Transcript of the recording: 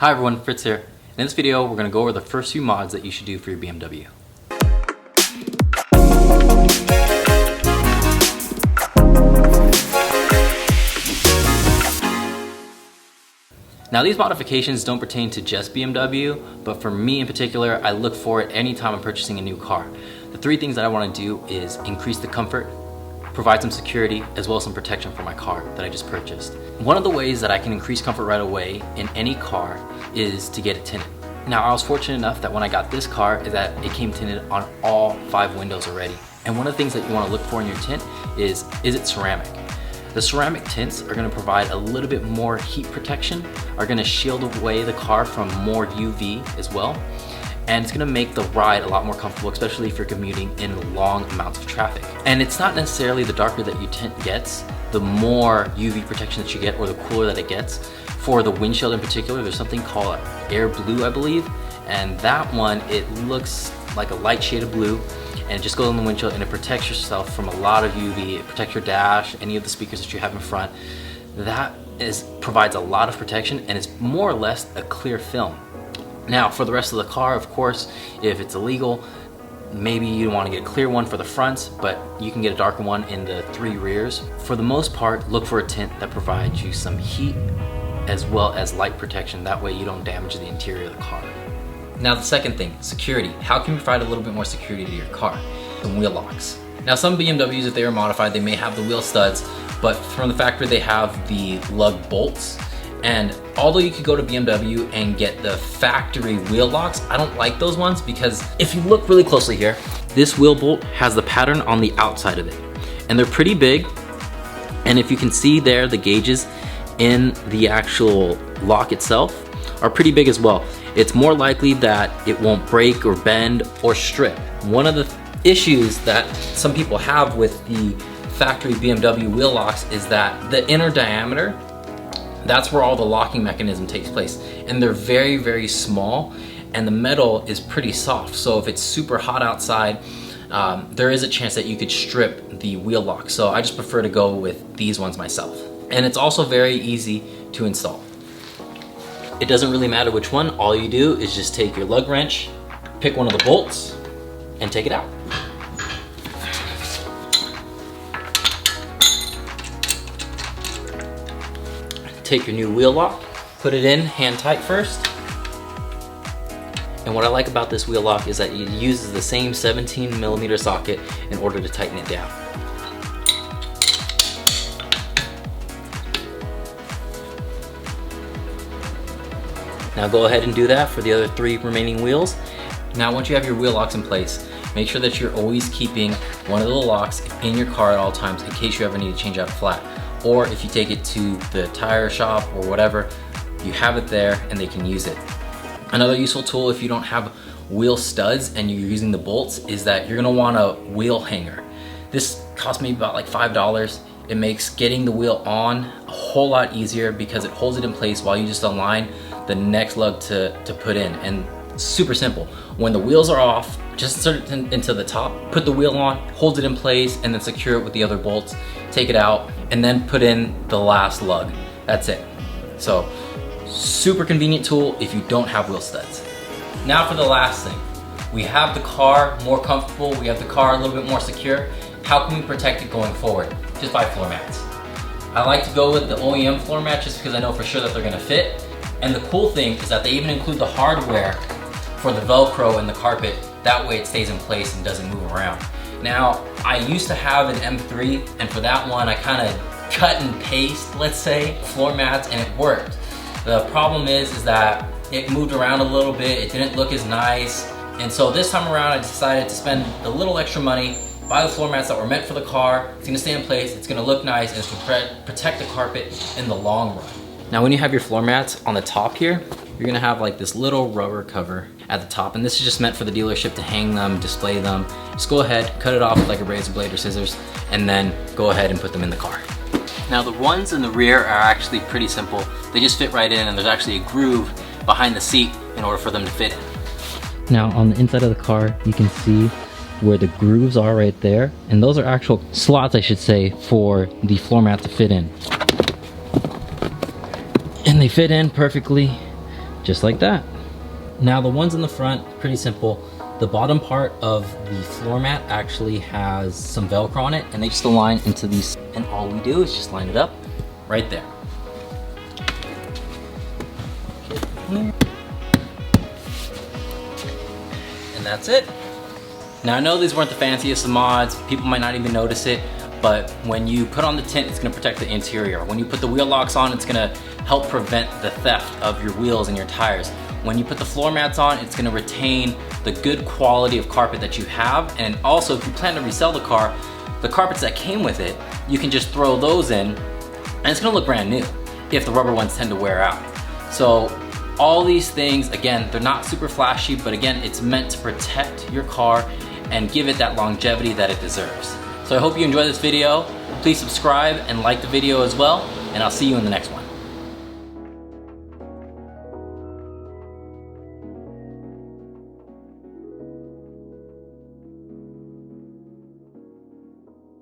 Hi everyone, Fritz here. In this video, we're going to go over the first few mods that you should do for your BMW. Now these modifications don't pertain to just BMW, but for me in particular, I look for it anytime I'm purchasing a new car. The three things that I want to do is increase the comfort, provide some security, as well as some protection for my car that I just purchased. One of the ways that I can increase comfort right away in any car is to get it tinted. Now I was fortunate enough that when I got this car is that it came tinted on all 5 windows already. And one of the things that you want to look for in your tint is it ceramic? The ceramic tints are going to provide a little bit more heat protection, are going to shield away the car from more UV as well, and it's going to make the ride a lot more comfortable, especially if you're commuting in long amounts of traffic. And it's not necessarily the darker that your tint gets, the more UV protection that you get or the cooler that it gets. For the windshield in particular, there's something called air blue, I believe, and that one, it looks like a light shade of blue, and it just goes on the windshield and it protects yourself from a lot of UV. It protects your dash, any of the speakers that you have in front. That provides a lot of protection, and it's more or less a clear film. Now for the rest of the car, of course, if it's illegal, maybe you want to get a clear one for the fronts, but you can get a darker one in the 3 rears. For the most part, look for a tint that provides you some heat as well as light protection. That way you don't damage the interior of the car. Now the second thing, security. How can you provide a little bit more security to your car? Some wheel locks. Now some BMWs, if they are modified, they may have the wheel studs, but from the factory they have the lug bolts. And although you could go to BMW and get the factory wheel locks, I don't like those ones because if you look really closely here, this wheel bolt has the pattern on the outside of it. And they're pretty big. And if you can see there, the gauges in the actual lock itself are pretty big as well. It's more likely that it won't break or bend or strip. One of the issues that some people have with the factory BMW wheel locks is that the inner diameter, that's where all the locking mechanism takes place. And they're very, very small, and the metal is pretty soft. So if it's super hot outside, there is a chance that you could strip the wheel lock. So I just prefer to go with these ones myself. And it's also very easy to install. It doesn't really matter which one. All you do is just take your lug wrench, pick one of the bolts, and take it out. Take your new wheel lock, put it in hand tight first. And what I like about this wheel lock is that it uses the same 17mm socket in order to tighten it down. Now go ahead and do that for the other 3 remaining wheels. Now once you have your wheel locks in place, make sure that you're always keeping one of the locks in your car at all times in case you ever need to change out a flat. Or if you take it to the tire shop or whatever, you have it there and they can use it. Another useful tool if you don't have wheel studs and you're using the bolts is that you're gonna want a wheel hanger. This cost me about like $5. It makes getting the wheel on a whole lot easier because it holds it in place while you just align the next lug to put in. And super simple. When the wheels are off, just insert it into the top, put the wheel on, hold it in place, and then secure it with the other bolts. Take it out, and then put in the last lug. That's it. So, super convenient tool if you don't have wheel studs. Now for the last thing. We have the car more comfortable, we have the car a little bit more secure. How can we protect it going forward? Just buy floor mats. I like to go with the Oem floor mat just because I know for sure that they're gonna fit. And the cool thing is that they even include the hardware for the Velcro and the carpet. That way it stays in place and doesn't move around. Now, I used to have an M3, and for that one, I kind of cut and paste, let's say, floor mats, and it worked. The problem is that it moved around a little bit, it didn't look as nice, and so this time around, I decided to spend a little extra money, buy the floor mats that were meant for the car. It's gonna stay in place, it's gonna look nice, and it's gonna protect the carpet in the long run. Now, when you have your floor mats on the top here, you're gonna have like this little rubber cover at the top, and this is just meant for the dealership to hang them, display them. Just go ahead, cut it off with like a razor blade or scissors, and then go ahead and put them in the car. Now the ones in the rear are actually pretty simple. They just fit right in, and there's actually a groove behind the seat in order for them to fit in. Now on the inside of the car, you can see where the grooves are right there, and those are actual slots, I should say, for the floor mat to fit in. And they fit in perfectly. just like that. Now the ones in the front, pretty simple. The bottom part of the floor mat actually has some Velcro on it, and they just align into these, and all we do is just line it up right there. And that's it. Now I know these weren't the fanciest of mods, people might not even notice it, but when you put on the tint, it's gonna protect the interior. When you put the wheel locks on, it's gonna help prevent the theft of your wheels and your tires. When you put the floor mats on, it's gonna retain the good quality of carpet that you have, and also if you plan to resell the car, the carpets that came with it, you can just throw those in, and it's gonna look brand new if the rubber ones tend to wear out. So all these things, again, they're not super flashy, but again, it's meant to protect your car and give it that longevity that it deserves. So I hope you enjoyed this video. Please subscribe and like the video as well, and I'll see you in the next one.